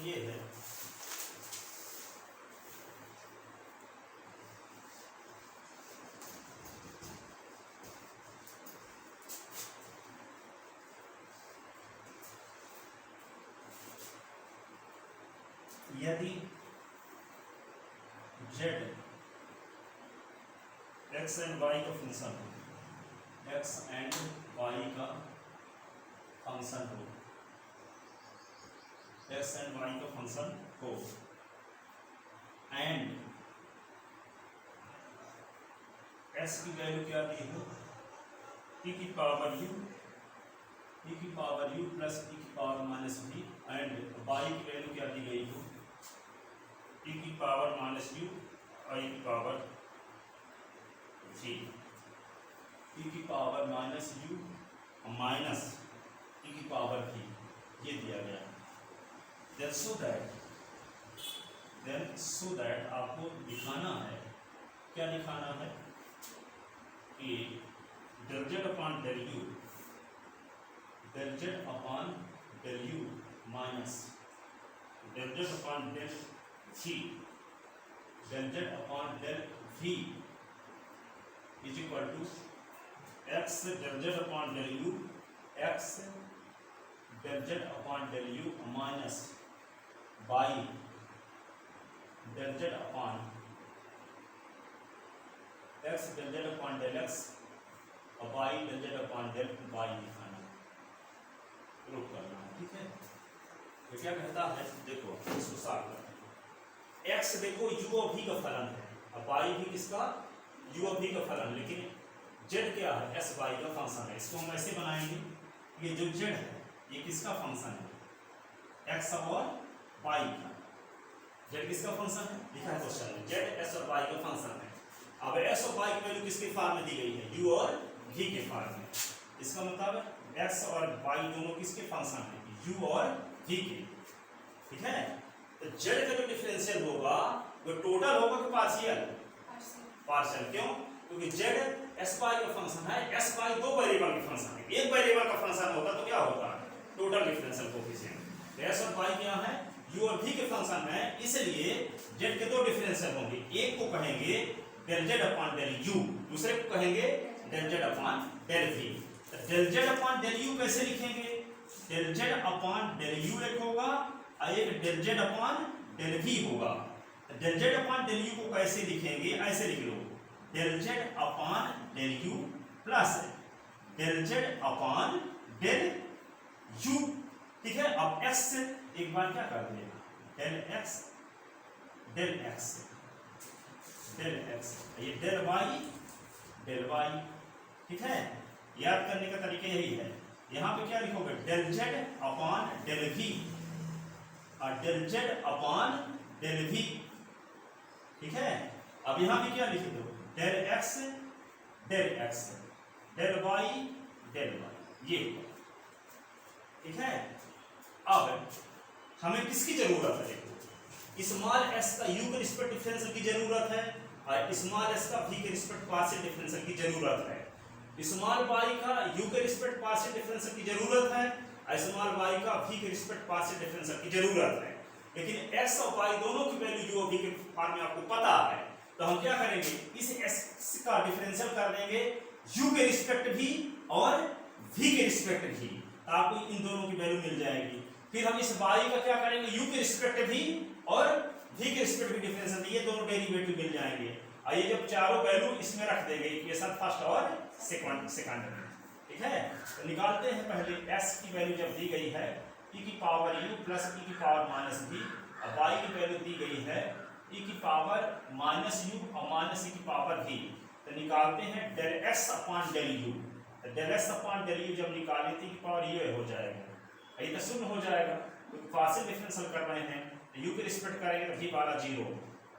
ये है यदि z x एंड y का फंक्शन हो, x एंड y का फंक्शन हो, x एंड y का फंक्शन हो एंड x की वैल्यू क्या दी हो, e की पावर u प्लस e की power minus v and y की वैल्यू क्या दी गई हो, e की पावर माइनस u और e की पावर v, e की power minus u minus e की पावर v, ये दिया गया है। देन सो दैट आपको दिखाना है, क्या दिखाना है कि del z upon del u minus del z upon del v is equal to x del z upon del u, x del z upon del u minus y del z upon x del z upon del x और y del z upon del y दिखाना, proof करना है, ठीक है। तो क्या कहता है, देखो इसको सॉल्व करना है। x देखो u और v का फलन है, अब y भी किसका, u और v का फलन, लेकिन z क्या है, s y का फंक्शन है। इसको हम ऐसे बनाएंगे, ये जो z है ये किसका फंक्शन है, x और y का। z किसका फंक्शन है, लिखा है क्वेश्चन में, z s और y का फंक्शन है। अब s और y की वैल्यू किसके फॉर्म में दी गई है, u और v के फॉर्म में। इसका मतलब x और y दोनों किसके फंक्शन है, u और v के, ठीक है। तो z का जो डिफरेंशियल होगा वो टोटल होगा कि पार्शियल, पार्शियल। क्यों, क्योंकि z s y का फंक्शन है, s y दो वेरिएबल के फंक्शन है, एक वेरिएबल का फंक्शन होता तो क्या होता, टोटल डिफरेंशियल कोएफिशिएंट। s और y क्या है, u और v के फंक्शन है, इसलिए z के दो डिफरेंशियल होंगे, एक को कहेंगे del z upon del u, दूसरे को कहेंगे del z upon del v। del z upon del u कैसे लिखेंगे, del z upon del u एक होगा और एक del z upon del v होगा। del z upon del u को कैसे लिखेंगे, ऐसे लिख लो, del z upon del u plus del z upon del u, ठीक है। अब x एक बार क्या कर देगा, del x ये del y, ठीक है। याद करने का तरीका यही है, यहाँ पे क्या लिखोगे, del z upon del v और del z upon del v, ठीक है। अब यहाँ पे क्या लिख दो, del x del y, ये, ठीक है। अब हमें किसकी जरूरत है, स्मॉल s का u के रिस्पेक्ट डिफरेंशियल की जरूरत है और स्मॉल s का v के रिस्पेक्ट पार्शियल डिफरेंशियल की जरूरत है। स्मॉल y का u के रिस्पेक्ट पार्शियल डिफरेंशियल की जरूरत है और स्मॉल y का v के रिस्पेक्ट पार्शियल डिफरेंशियल की जरूरत है। लेकिन x और y दोनों की वैल्यू u और v के फॉर्म में आपको पता है, तो हम क्या करेंगे, इस s का डिफरेंशियल कर देंगे u के रिस्पेक्ट भी और v के रिस्पेक्ट भी, आपको इन दोनों की वैल्यू मिल जाएगी। फिर हम इस y का क्या करेंगे, u के रिस्पेक्ट भी और v के रिस्पेक्ट भी डिफरेंशियल, ये दोनों डेरिवेटिव मिल जाएंगे। आइए जब चारों वैल्यू इसमें रख देंगे, इक्वेशन फर्स्ट और सेकंड में, ठीक है। तो निकालते हैं पहले s की वैल्यू जब दी गई है e की पावर u प्लस e की पावर माइनस v, और y की वैल्यू दी गई है e की पावर माइनस u और माइनस e की पावर v। तो निकालते हैं del x upon del u, तो del x upon del u जब निकालें तो e की पावर u हो जाएगा, ये तो शून्य हो जाएगा, तो पार्शियल डिफरेंशियल कर रहे हैं, तो u के रिस्पेक्ट करेंगे तो v वाला 0,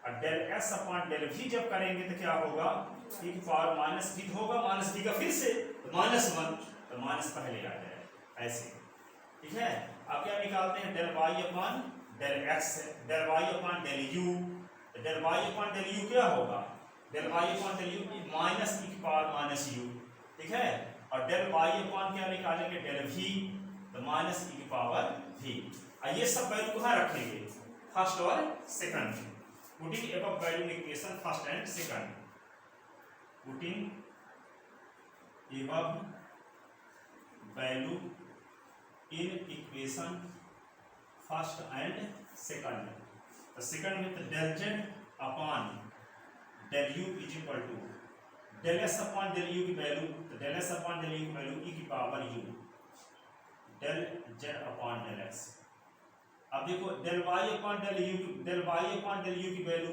और del s upon del v जब करेंगे तो क्या होगा, e की पावर माइनस v होगा, माइनस v का फिर से तो -1, तो माइनस पहले आ जाएगा, ऐसे, ठीक है। अब क्या निकालते हैं, del y upon del x, del y upon del u, तो del y upon del u क्या होगा, del y upon del u minus e की पावर माइनस u, ठीक है। और del y अपॉन क्या निकालेंगे, del v, तो माइनस e की पावर v। ये सब वैल्यू कहाँ रखेंगे, फर्स्ट और सेकंड में। Putting above value in equation first and second, putting above value in equation first and second. तो सेकंड में तो del z upon del u is equal to del s upon del u की value, तो del s upon del u की value e की power u del z upon del x. अब देखो del y upon del u की, del y upon del u की value,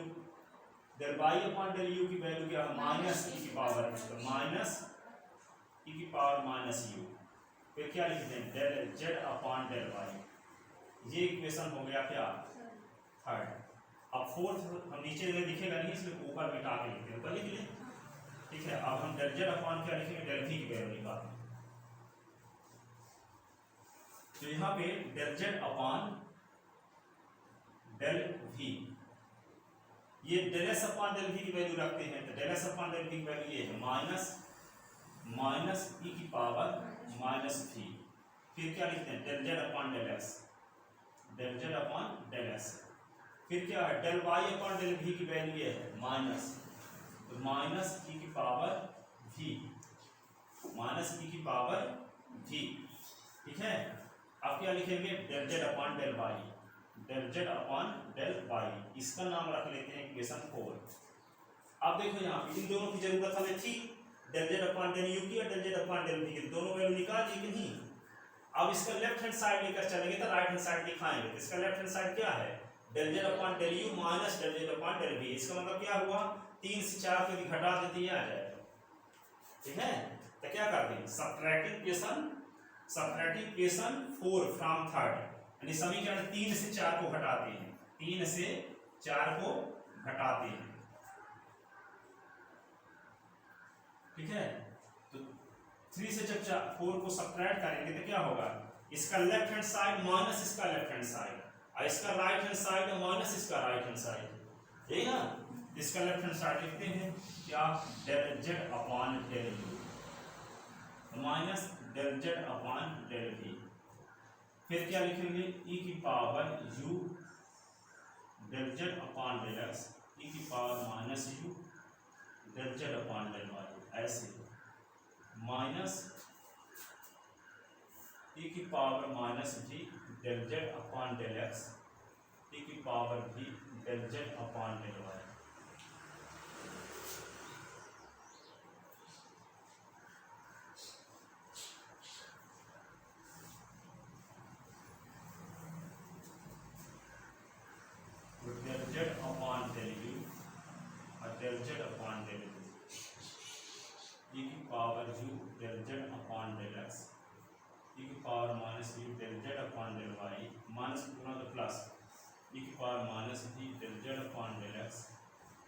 del y upon del u की value क्या है, minus e की पावर, तो माइनस ई की पावर माइनस यू। फिर क्या लिखते हैं, del z upon del y. ये इक्वेशन हो गया क्या, थर्ड। अब फोर्थ हम नीचे लिखेगा नहीं, इसलिए ऊपर मिटा के लिखते हैं, ऊपर लिख लें, ठीक है। अब हम डेल जेड अपॉन क्या लिखेंगे, डेल वी की वैल्यू निकालें। तो यहाँ पे del z upon del v, ये del s upon del v की वैल्यू रखते हैं, तो del s upon del v की वैल्यू ये है माइनस ई की पावर माइनस वी। फिर क्या लिखते हैं, del z upon del x, del z upon del x. फिर क्या है, del y upon del v की वैल्यू ये है माइनस, तो माइनस ई की पावर वी, माइनस ई की पावर वी, ठीक है। अब क्या लिखेंगे, del z upon del y, del z upon del y, इसका नाम रख लेते हैं इक्वेशन 4। अब देखो यहाँ इन दोनों की जरूरत हमें थी, del z upon del u की और del z upon del v की, दोनों वैल्यू निकाल ली कि नहीं। अब इसका लेफ्ट हैंड साइड लेकर चलेंगे तो राइट हैंड साइड दिखाएंगे, तो इसका लेफ्ट हैंड साइड क्या है, del z upon del u minus del z upon del v. इसका मतलब क्या हुआ, 3 से 4 को भी घटा देते हैं, आ जाएगा, ठीक है। तो क्या करते हैं, सबट्रैक्टिंग इक्वेशन 4 फ्रॉम थर्ड, यानी समीकरण 3 से 4 को घटाते हैं, 3 से 4 को घटाते हैं, ठीक है। तो 3 से जब 4 को सबट्रैक्ट करेंगे तो क्या होगा, इसका लेफ्ट हैंड साइड माइनस इसका लेफ्ट हैंड साइड, और इसका राइट हैंड साइड माइनस इसका राइट हैंड साइड, यही ना। इसका लेफ्ट हैंड साइड लिखते हैं क्या, del z upon del u minus del z upon del v. फिर क्या लिखेंगे, ई की power u del z upon del x, e की power minus u del z upon del y, ऐसे minus e की power minus v del z upon del x, e की power v del z upon del y. Del z upon del u और del z upon del v, e की power u del z upon del x, e की power minus u del z upon del y, minus गुना तो plus, e की power minus v del z upon del x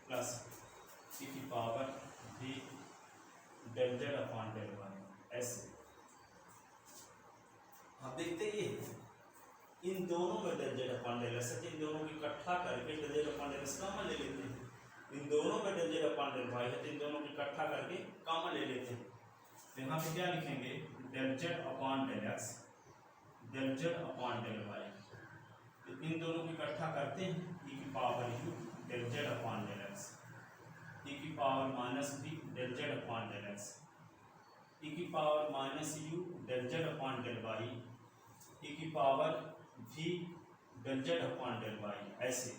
plus e की power v del z upon del y, ऐसे। अब देखते ये इन दोनों में del z upon del x, इन दोनों को इकट्ठा करके del z upon del x common ले लेते हैं। इन दोनों में del z upon del y है, तो इन दोनों को इकट्ठा करके कॉमन ले लेते हैं। तो यहाँ पे क्या लिखेंगे, del z upon del x, del z upon del y. तो इन दोनों को इकट्ठा करते हैं, ई की power u del z upon del x, e की power minus v del z upon del x, e की power minus u del z upon del y, e की power v del z upon del y, ऐसे।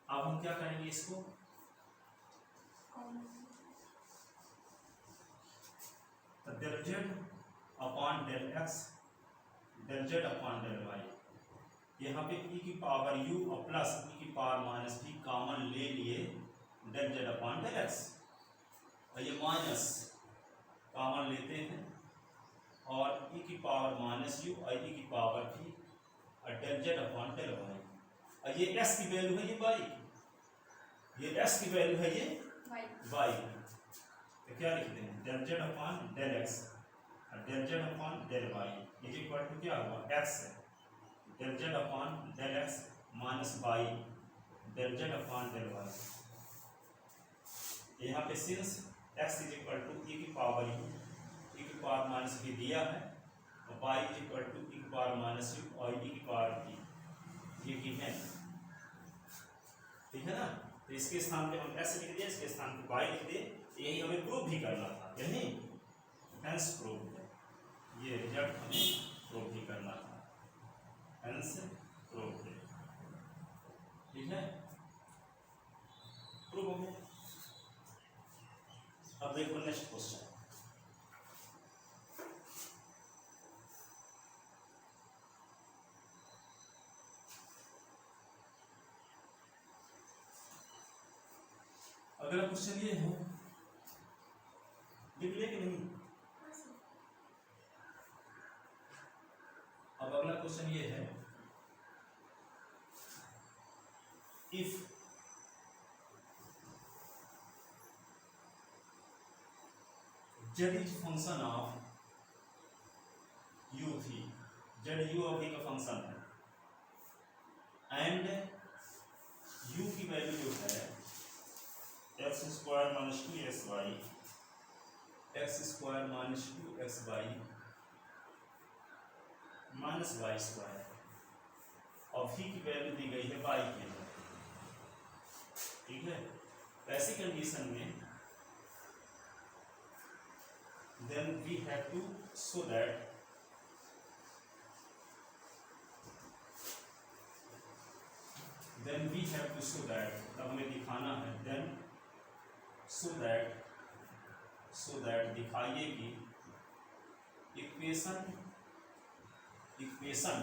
अब हम क्या करेंगे इसको, तो del z upon del x del z upon del y, यहाँ पे ई की पावर यू और प्लस ई की पावर माइनस वी कॉमन ले लिए del z upon del x, और ये माइनस कॉमन लेते हैं और ई की पावर माइनस यू और ई की पावर वी और del z upon del y, और ये एस की वैल्यू है, ये वाई, ये एस की वैल्यू है, ये वाई। तो क्या लिखते हैं, del z upon del x और del z upon del y is equal to क्या हुआ, एक्स है del z upon del x minus y del z upon del y. यहाँ पे since x is equal to e की power you, ई की power minus we दिया है, y is equal to e power minus u और e की power v, ये given, ठीक है ना। तो इसके स्थान पे हम s लिख दिए, इसके स्थान पे y लिख दिए, यही हमें प्रूव भी करना था, यही हेंस प्रूव, ये रिजल्ट हमें प्रूव भी करना था, हेंस प्रूव, ठीक है, प्रूव हो गया। अब देखो नेक्स्ट क्वेश्चन, अगला क्वेश्चन ये है, लिख लिया कि नहीं? अब अगला क्वेश्चन ये है, if z is function of u थी, z u और v का फंक्शन है, एंड u की वैल्यू जो है x square minus 2xy, x square minus 2xy minus y square, और v की वैल्यू दी गई है y के लिए, ठीक है। ऐसी कंडीशन में then we have to show that अब हमें दिखाना है, then so that दिखाइए कि इक्वेशन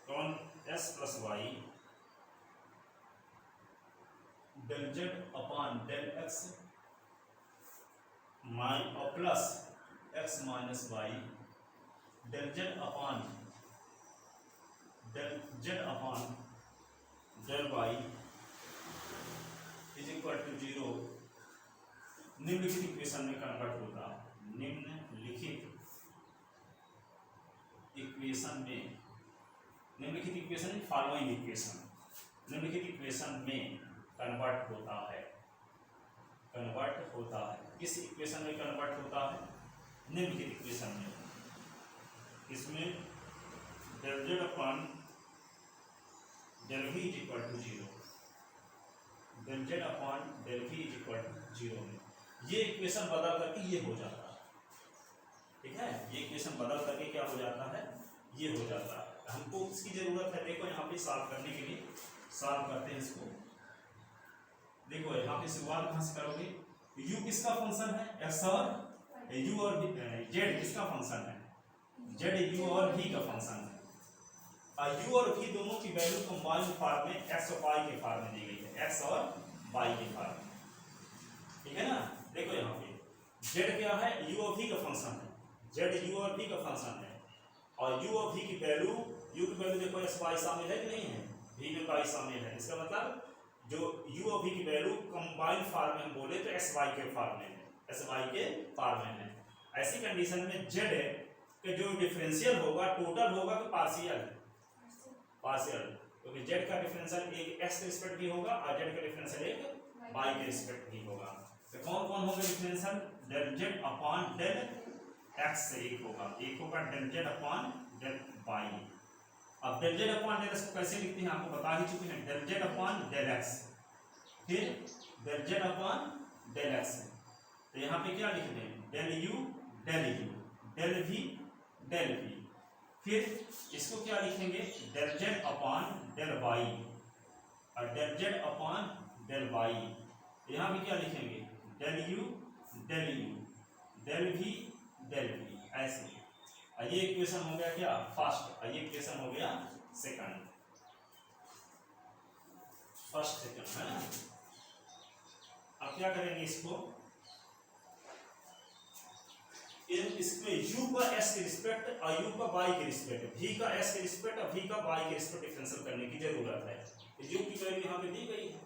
कौन s plus y del z upon del x और plus x minus y del z upon del y is equal to 0 निम्नलिखित इक्वेशन में कन्वर्ट होगा, निम्नलिखित इक्वेशन फॉलोइंग इक्वेशन, निम्नलिखित इक्वेशन में कन्वर्ट होता है, किस इक्वेशन में कन्वर्ट होता है? निम्नलिखित इक्वेशन में, इसमें del z upon del v is equal to 0, del z upon del v is equal to 0 में ये इक्वेशन बदल करके ये हो जाता है, ठीक है, ये इक्वेशन बदल करके क्या हो जाता है, ये हो जाता है। हमको इसकी जरूरत है, देखो यहाँ पे सॉल्व करने के लिए सॉल्व करते हैं इसको, देखो यहाँ पे शुरुआत कहाँ से करोगे, u किसका फंक्शन है, x और u और z किसका फंक्शन है, z u और v का फंक्शन है, और u और v दोनों की वैल्यू कंबाइंड फॉर्म में x और y के फॉर्म में दी गई है, x और y के फॉर्म में, ठीक है ना। देखो यहाँ पे z क्या है, u और v का फंक्शन है, z u और v का फंक्शन है, और u और v की वैल्यू, u की वैल्यू देखो s y शामिल है कि नहीं है, v में y शामिल है, इसका मतलब जो u और v की वैल्यू कंबाइंड फॉर्म में हम बोले तो sy के फॉर्म में है, sy के फॉर्म में है। ऐसी कंडीशन में z के जो डिफरेंशियल होगा टोटल होगा कि पार्शियल, क्योंकि z का डिफरेंशियल एक x के रिस्पेक्ट भी होगा और z का डिफरेंशियल एक y के रिस्पेक्ट भी होगा। तो कौन कौन होगा differential, del z upon del x से एक होगा del z upon del y। अब del z upon del x को कैसे लिखते हैं आपको बता ही चुके हैं, del z upon del x, फिर del z upon del x, तो यहाँ पे क्या लिख दें, डेल यू डेल वी, फिर इसको क्या लिखेंगे, del z upon del y और del z upon del y, यहाँ भी क्या लिखेंगे, डेल यू डेल वी ऐसे। ये इक्वेशन हो गया क्या, फर्स्ट, ये इक्वेशन हो गया सेकंड, है ना। अब क्या करेंगे इसको, इसमें u का s के रिस्पेक्ट और u का y के रिस्पेक्ट, v का s के रिस्पेक्ट और v का y के रिस्पेक्ट डिफरेंशियल करने की जरूरत है। u की वैल्यू यहाँ पे दी गई है,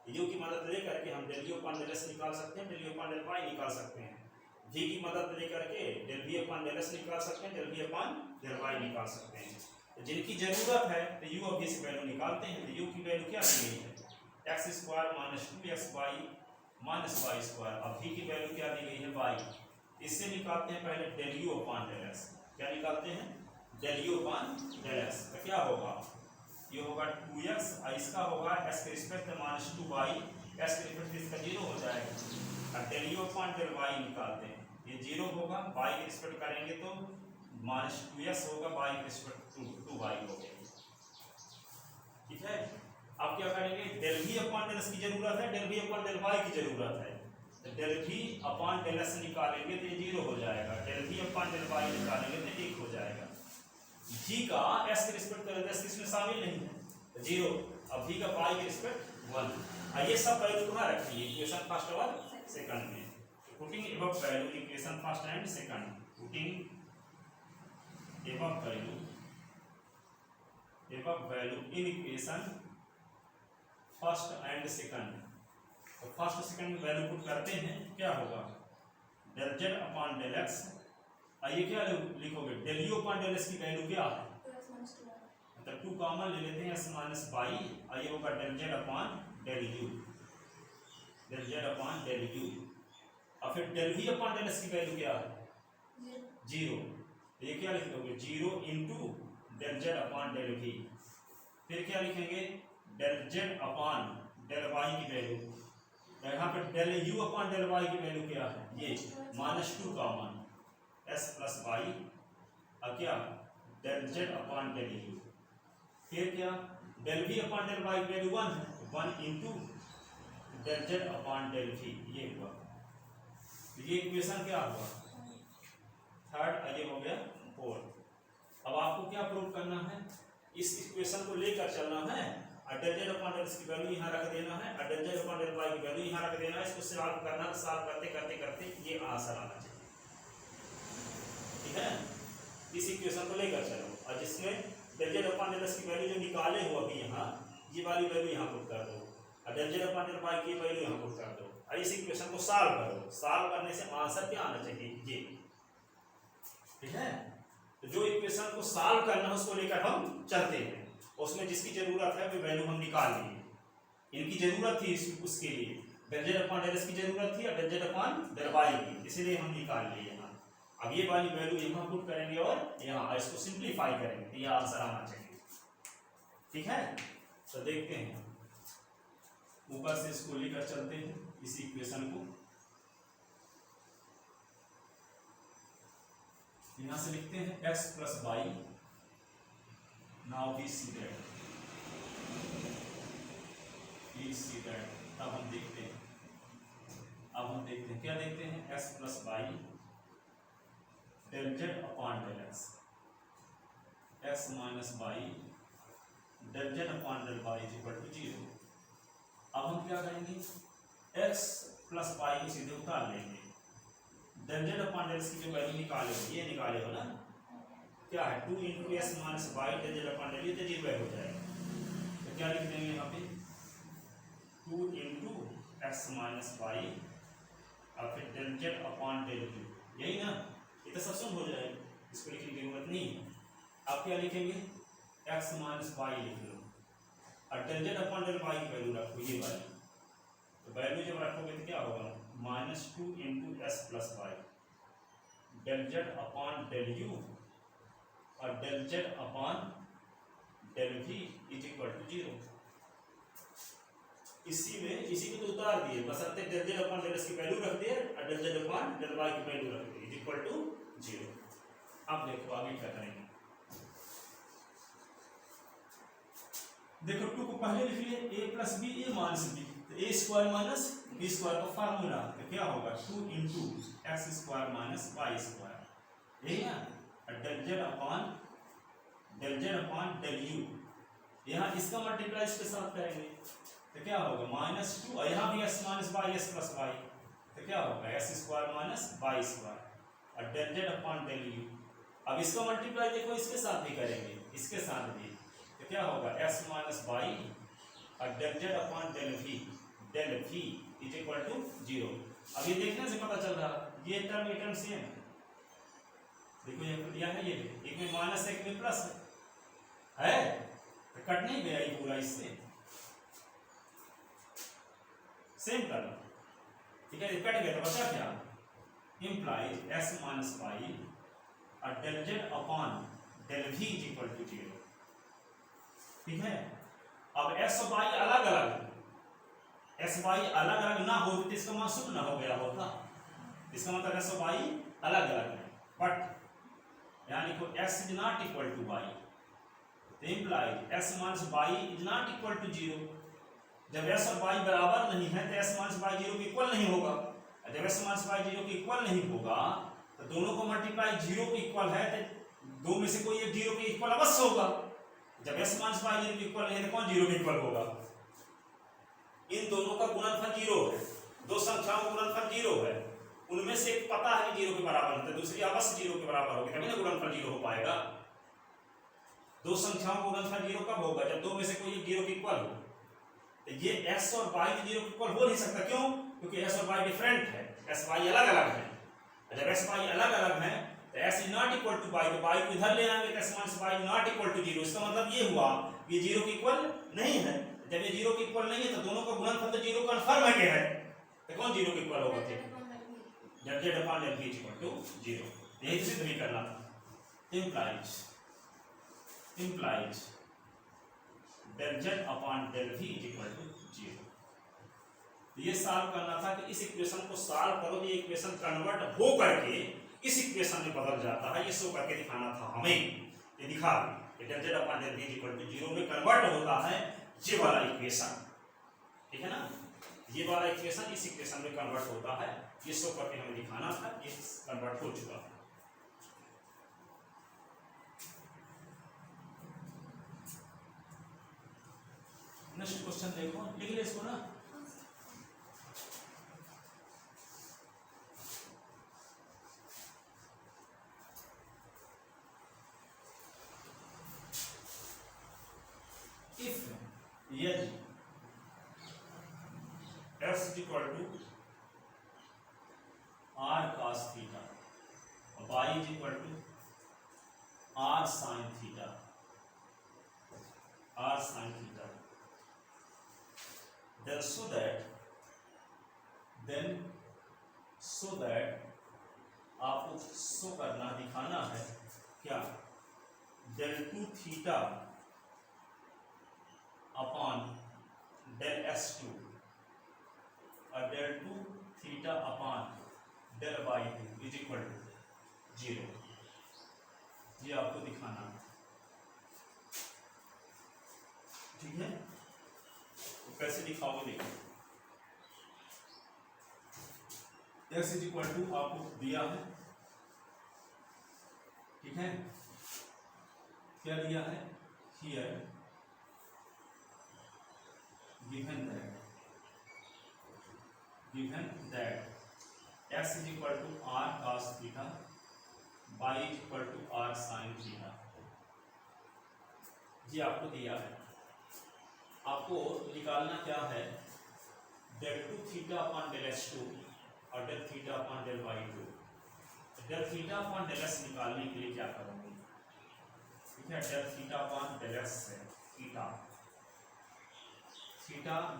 u की मदद लेकर के हम del u upon del s निकाल सकते हैं, del u upon del y निकाल सकते हैं, v की मदद लेकर के del v upon del s निकाल सकते हैं, del v upon del y निकाल सकते हैं। तो जिनकी जरूरत है तो u और v से वैल्यू निकालते हैं। तो u की वैल्यू क्या दी गई है, x square minus 2xy minus y square, और v की वैल्यू क्या दी गई है y, इससे निकालते हैं पहले del u upon del x. क्या निकालते हैं? Del u upon del x. तो क्या होगा? ये होगा 2x और इसका होगा s के रिस्पेक्ट में -2y, s के रिस्पेक्ट इसका 0 हो जाएगा। और del u upon del y निकालते हैं, ये 0 होगा, y के रिस्पेक्ट करेंगे तो -2x होगा, y के रिस्पेक्ट 2y होगा। ठीक है, अब क्या करेंगे? Del v upon del s की जरूरत है, del v upon del y की जरूरत है। तो del v upon del s निकालेंगे तो ये 0 हो जाएगा, del v upon del y निकालेंगे तो 1 हो जाएगा। v का s के रिस्पेक्ट करें तो s इसमें शामिल नहीं है, तो 0। अब v का y के रिस्पेक्ट 1। ये सब वैल्यू कहाँ रखी है? इक्वेशन फर्स्ट और सेकंड में। Putting above value in equation first and second, putting above value in equation first and second. तो फर्स्ट सेकंड में वैल्यू पुट करते हैं, क्या होगा? Del z upon del x। ये क्या लिखोगे? Del u upon del s की वैल्यू क्या है? मतलब 2 कॉमन ले लेते हैं, s माइनस y। ये होगा del z upon del u, del z upon del u। और फिर del v upon del s की वैल्यू क्या है? 0। तो ये क्या लिखोगे? 0 into del z upon del v। फिर क्या लिखेंगे? Del z upon del y की वैल्यू। यहाँ पे del u upon del y की वैल्यू क्या है? ये -2 कॉमन s प्लस y, और क्या? Del z upon del u। फिर क्या? Del v upon del y की वैल्यू 1 है, 1 into del z upon del v। ये हुआ, ये इक्वेशन क्या हुआ? थर्ड। ये हो गया 4। अब आपको क्या प्रूव करना है? इस इक्वेशन को लेकर चलना है, और डेल z अपॉन डेल की वैल्यू यहाँ रख देना है, और del z upon del y की वैल्यू यहाँ रख देना है। इसको सॉल्व करना है, सॉल्व करते करते करते ये आंसर आना चाहिए। ठीक है, इस इक्वेशन को लेकर चलो, और जिसमें डेल z अपॉन डेल की वैल्यू जो निकाले हो अभी यहाँ, ये वाली वैल्यू यहाँ पुट कर दो, और del z upon del y की वैल्यू यहाँ पुट कर दो, और इस इक्वेशन को सॉल्व करो। सॉल्व करने से आंसर क्या आना चाहिए? ये। ठीक है, तो जो इक्वेशन को सॉल्व करना है उसको लेकर हम चलते हैं, उसमें जिसकी जरूरत है वो वैल्यू हम निकाल लिए। इनकी जरूरत थी उसके लिए, del z upon del s की जरूरत थी और del z upon del y की, इसीलिए हम निकाल लिए यहाँ। अब ये वाली वैल्यू यहाँ पुट करेंगे और यहाँ इसको सिंप्लीफाई करेंगे, तो ये आंसर आना चाहिए। ठीक है, तो देखते हैं, ऊपर से इसको लेकर चलते हैं इस इक्वेशन को। यहाँ से लिखते हैं x plus y. Now we see that, अब हम देखते हैं, क्या देखते हैं? x plus y del z upon del x, x minus y del z upon del y is equal to 0। अब हम क्या करेंगे? x प्लस वाई को सीधे उतार लेंगे, डेल z अपॉन डेल की जो वैल्यू निकाले हो, ये निकाले हो ना, क्या है? 2 into s minus y del z upon del, ये तो 0 हो जाएगा। तो क्या लिख देंगे यहाँ पे? 2 इंटू एक्स माइनस वाई और फिर del z upon del u, यही ना? ये तो सब्स्टिट्यूट हो जाएगा, इसको लिखने की जरूरत नहीं है। अब क्या लिखेंगे? एक्स माइनस वाई लिख लो, और del z upon del y की वैल्यू रखो, ये वाली। तो वैल्यू जब रखोगे तो क्या होगा? -2 into s plus y del z upon del u और del z upon del v is equal to 0। इसी को तो उतार दिए, बशर्ते del z upon del s की वैल्यू रख दिए और del z upon del y की वैल्यू रख दी, इज इक्वल टू 0। अब देखो आगे क्या करेंगे। देखो 2 को पहले लिख लिए, a plus b a minus b, तो a square minus b square का फार्मूला, तो क्या होगा? 2 into x square minus y square, यही ना? Del z upon del u, यहाँ इसका मल्टीप्लाई इसके साथ करेंगे तो क्या होगा? -2, और यहाँ भी s minus y s plus y, तो क्या होगा? s square minus y square, और del z upon del u। अब इसका मल्टीप्लाई देखो इसके साथ भी करेंगे, इसके साथ भी, तो क्या होगा? s माइनस वाई और del z upon del v is equal to 0। अब ये देखने से पता चल रहा है, ये टर्म सेम, देखो ये है, ये एक में माइनस एक में प्लस है, तो कट नहीं गया ये पूरा, इससे सेम टर्म। ठीक है, कट गया तो बचा क्या? implies s minus y और del z upon del v is equal to 0। ठीक है, अब s और y अलग अलग, s y अलग अलग ना हो तो इसका मान शून्य ना हो गया होता, इसका मतलब s और y अलग अलग है, बट यानी को s is not equal to y, तो implies s minus y is not equal to 0। जब s और y बराबर नहीं है तो s minus y 0 के इक्वल नहीं होगा, जब s minus y 0 के इक्वल नहीं होगा तो दोनों को मल्टीप्लाई 0 के इक्वल है तो दो में से कोई एक 0 के इक्वल अवश्य होगा। जब s minus y 0 के इक्वल नहीं है तो कौन 0 के इक्वल होगा? इन दोनों का गुणनफल 0 है, दो संख्याओं का गुणनफल 0 है, उनमें से एक पता है कि 0 के बराबर है तो दूसरी अवश्य 0 के बराबर होगी, तभी ना गुणनफल 0 हो पाएगा। दो संख्याओं का गुणनफल 0 कब होगा? जब दो में से कोई एक 0 के इक्वल हो। तो ये s और y 0 के इक्वल हो नहीं सकता, क्यों? क्योंकि s और y डिफरेंट है, s y अलग अलग है। जब s y अलग अलग है तो s is not equal to y, तो y को इधर ले आएंगे तो s minus y not equal to 0। इसका मतलब ये हुआ ये 0 के इक्वल नहीं है। जब ये 0 के इक्वल नहीं है तो दोनों का गुणनफल तो 0 कन्फर्म है क्या है, तो कौन 0 के इक्वल होगा? जब z upon del v is equal to 0, यही सिद्ध भी करना था। implies del z upon del v is equal to 0। ये सॉल्व करना था कि इस इक्वेशन को सॉल्व करो तो ये इक्वेशन कन्वर्ट हो करके इस इक्वेशन में बदल जाता है, ये शो करके दिखाना था हमें। ये दिखा कि del z upon del v is equal to 0 में कन्वर्ट होता है ये वाला इक्वेशन, ठीक है ना, ये वाला इक्वेशन इस इक्वेशन में कन्वर्ट होता है, ये शो करके हमें दिखाना था, ये कन्वर्ट हो चुका है। नेक्स्ट क्वेश्चन देखो, लिख ले इसको ना। इफ यदि x is equal to r cos theta और y is equal to r sin theta, then so that आपको शो करना दिखाना है क्या, del 2 theta upon del s2 और del 2 theta upon del y2 is equal to 0, ये आपको दिखाना है, ठीक है। तो कैसे दिखाओगे देखिए, x इज इक्वल टू आपको दिया है, ठीक है, क्या दिया है here given that x is equal to r cos theta, y is equal to r sin theta, ये आपको दिया है। आपको निकालना क्या है, del 2 theta upon del s2 और del theta upon del y2। del theta upon del s निकालने के लिए क्या करोगे, ठीक है, del theta upon del s है theta,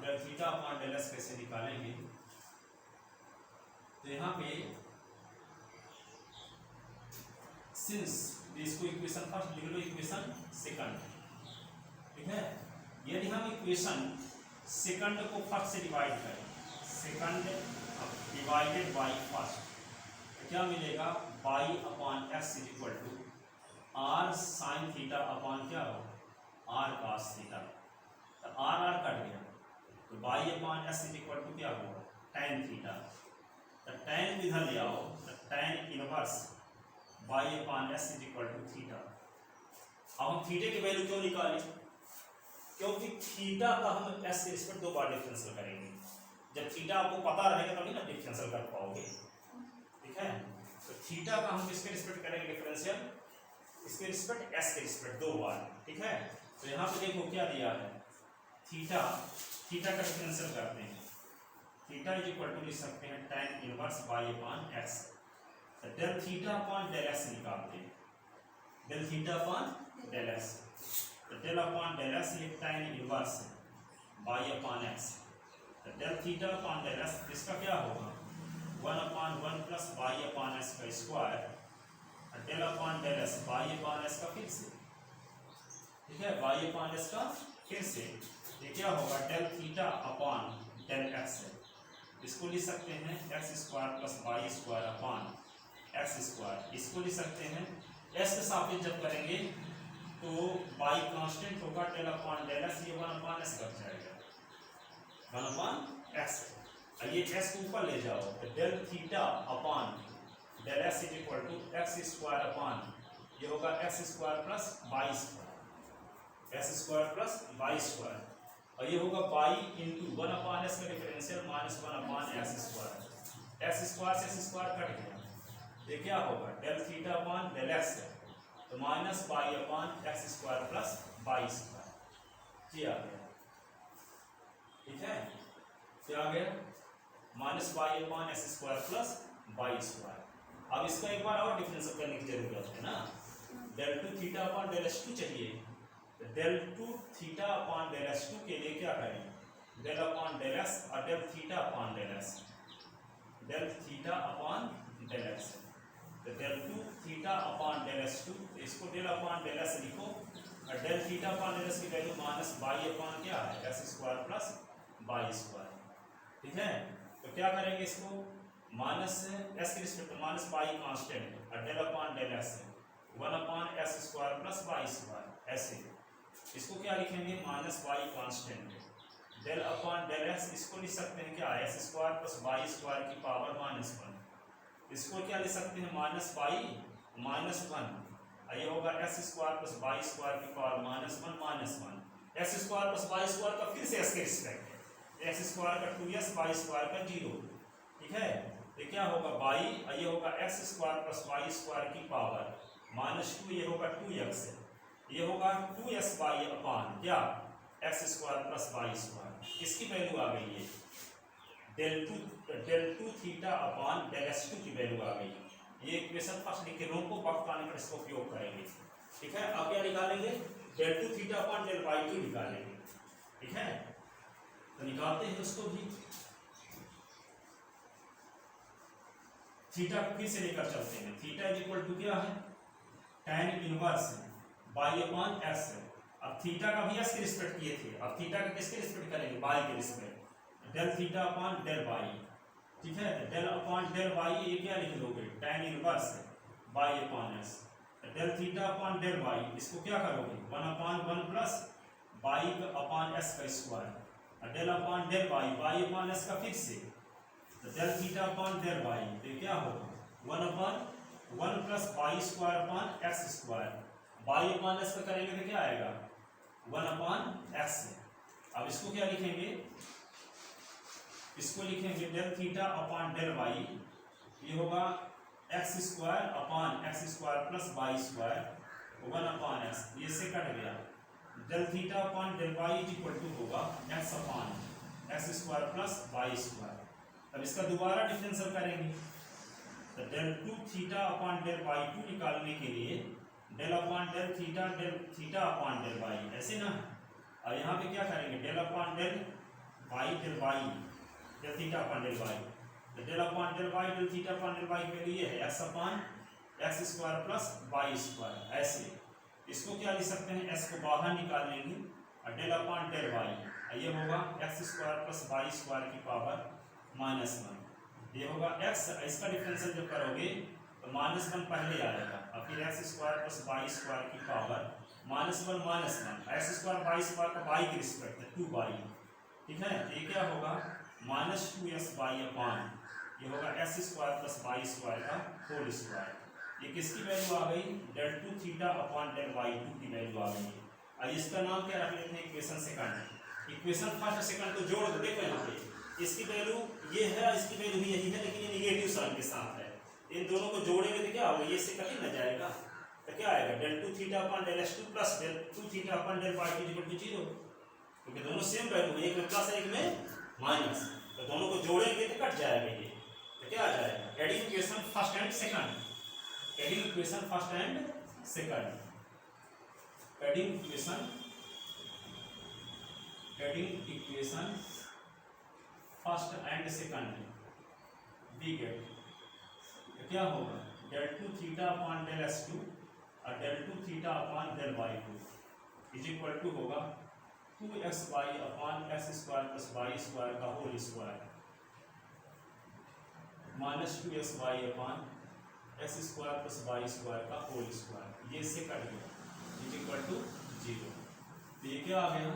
del theta upon del s कैसे निकालेंगे, तो यहाँ पे सिंस इसको इक्वेशन फर्स्ट लिख लो, इक्वेशन सेकंड, ठीक है। यदि हम इक्वेशन सेकंड को फर्स्ट से डिवाइड करें, सेकंड डिवाइडेड बाई फर्स्ट, तो क्या मिलेगा, y upon s is equal to r sine theta upon क्या हो, r cos थीटा, तो r कट गया तो y upon s is equal to क्या होगा, tan थीटा, तो tan इधर ले आओ तो tan inverse y upon s is equal to theta. अब हम थीटे की वैल्यू क्यों निकालें, क्योंकि थीटा का हम s के रिस्पेक्ट 2 बार डिफरेंशियल करेंगे। जब थीटा आपको पता रहेगा तभी ना डिफरेंशियल कर पाओगे, ठीक है। तो थीटा का हम किसके रिस्पेक्ट करेंगे डिफरेंशियल, इसके रिस्पेक्ट s के रिस्पेक्ट 2 बार, ठीक है। तो यहाँ पे देखो क्या दिया है, थीटा का डिफरेंशियल करते हैं, थीटा इज इक्वल टू लिख सकते हैं tan inverse y upon x, तो del theta upon del s निकालते हैं, del theta upon del s, तो del अपॉन del s ये tan inverse y upon x, तो del theta upon del s इसका क्या होगा 1/1 प्लस बाई अपान एस का square, del upon del s y upon s का फिर से, ठीक है, बाई अपान एस का फिर से, ये क्या होगा del theta upon del x है, इसको लिख सकते हैं x square plus y square upon x square, इसको लिख सकते हैं एस के सापेक्ष जब करेंगे तो बाई कांस्टेंट होगा डेल अपान डेल एक्स, ये 1 अपान एस कट जाएगा 1 अपान एक्स, ये एक्स को ऊपर ले जाओ तो del theta upon del x is equal to x square upon, ये होगा x square plus y square, x square plus y square, और ये होगा बाई इंटू 1 अपान एस का differential minus 1 upon x square, x square से x square cut गया, ये क्या होगा del theta upon del x है तो minus y upon x square plus y square, ये आ गया, ठीक है, क्या आ गया minus y upon x square plus y square. अब इसका एक बार और डिफरेंस करने की जरूरत है ना, del two theta upon del s two चाहिए, तो del two theta upon del s two के लिए क्या करें डेल अपान डेल एस और del theta upon del s, del theta upon del x, तो del two theta upon del s two, इसको del upon del s लिखो, और del theta upon del s की वैल्यू माइनस बाई अपान क्या है x square plus y square, ठीक है, तो क्या करेंगे इसको माइनस एस के रिस्पेक्ट माइनस बाई कांस्टेंट और del upon del s 1 upon x square plus y square, ऐसे इसको क्या लिखेंगे minus y constant del upon del x, इसको लिख सकते हैं क्या x square plus y square की पावर माइनस 1, इसको क्या लिख सकते हैं माइनस बाई माइनस 1, ये होगा x square plus y square की power minus 1, x square plus y square का फिर से एस के रिस्पेक्ट है, एक्स स्क्वायर का 2s बाई स्क्वायर का 0, ठीक है, ये क्या होगा बाई, ये होगा x square plus y square की पावर माइनस 2, ये होगा 2x, ये होगा 2s बाई अपान क्या x square plus y square, इसकी वैल्यू आ गई है del two theta upon del s two की वैल्यू आ गई, ये इक्वेशन फर्स्ट लिख के रो को वक्त आने पर इसका उपयोग करेंगे, ठीक है, अब क्या निकालेंगे del two theta upon del y two निकालेंगे, ठीक है, तो निकालते हैं उसको भी, थीटा फिर से लेकर चलते हैं, थीटा इज इक्वल टू क्या है tan inverse y upon x है, अब थीटा का भी एस के रिस्पेक्ट किए थे, अब थीटा का किसके रिस्पेक्ट करेंगे बाई के respect, del theta upon del y, ठीक है, डेल अपान डेल बाई ये क्या लिख लोगे tan inverse y upon x, del theta upon del y, इसको क्या करोगे 1 अपान 1 प्लस बाई अपान एस का square, del upon del y y upon s का फिर से, तो del theta upon del y, तो क्या होगा 1 अपान 1 plus y square upon x square, y upon s का करेंगे तो क्या आएगा 1 अपान एक्स, अब इसको क्या लिखेंगे, इसको लिखेंगे del theta upon del y, ये होगा x square upon x square plus y square 1 upon x, ये से कट गया, del theta upon del y is equal to होगा x upon x square plus y square, अब इसका दोबारा differential करेंगे, तो del two theta upon del y two निकालने के लिए del theta upon del y, ऐसे ना, और यहाँ पे क्या करेंगे del upon del y del theta upon del y, तो del upon del y del theta upon del y के लिए है x upon x square plus y square, ऐसे इसको क्या लिख सकते हैं एस को बाहर निकाल लेंगे और डेल अपान डेल बाई, ये होगा x square plus y square की पावर माइनस 1, ये होगा एक्स, इसका डिफरेंशियल जब करोगे तो -1 पहले आएगा और फिर x square plus y square की power -1 x square y square का बाई के रिस्पेक्ट है 2 बाई, ठीक है, तो ये क्या होगा -2s बाई अपान, ये होगा x square plus y square का होल स्क्वायर, ये किसकी वैल्यू आ गई del two theta upon del y two की वैल्यू आ गई, और इसका नाम क्या रख लेते हैं equation second, equation first second को जोड़ दो, देखो यहाँ पे इसकी वैल्यू ये है, इसकी वैल्यू भी यही है, लेकिन ये नेगेटिव साइन के साथ है, इन दोनों को जोड़ेंगे तो क्या होगा ये इससे कहीं ना जाएगा, तो क्या आएगा del two theta upon del s two plus del two theta upon del y two equal to 0, क्योंकि दोनों सेम वैल्यू है, एक में प्लस एक में माइनस, तो दोनों को जोड़ेंगे तो कट जाएगा ये, तो क्या आ जाएगा adding equation first and second, adding equation first and second, adding equation first and second we get, तो क्या होगा del two theta upon del s two और del two theta upon del y two is equal to होगा 2xy upon x square plus y square का whole square minus 2xy upon x square plus y square का whole square, ये इससे cut गया is equal to 0। तो ये क्या आ गया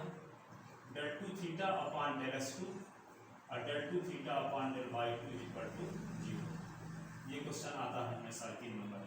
del two theta upon del s two और del two theta upon del y two is equal to 0। ये क्वेश्चन आता है हमेशा 3 नंबर।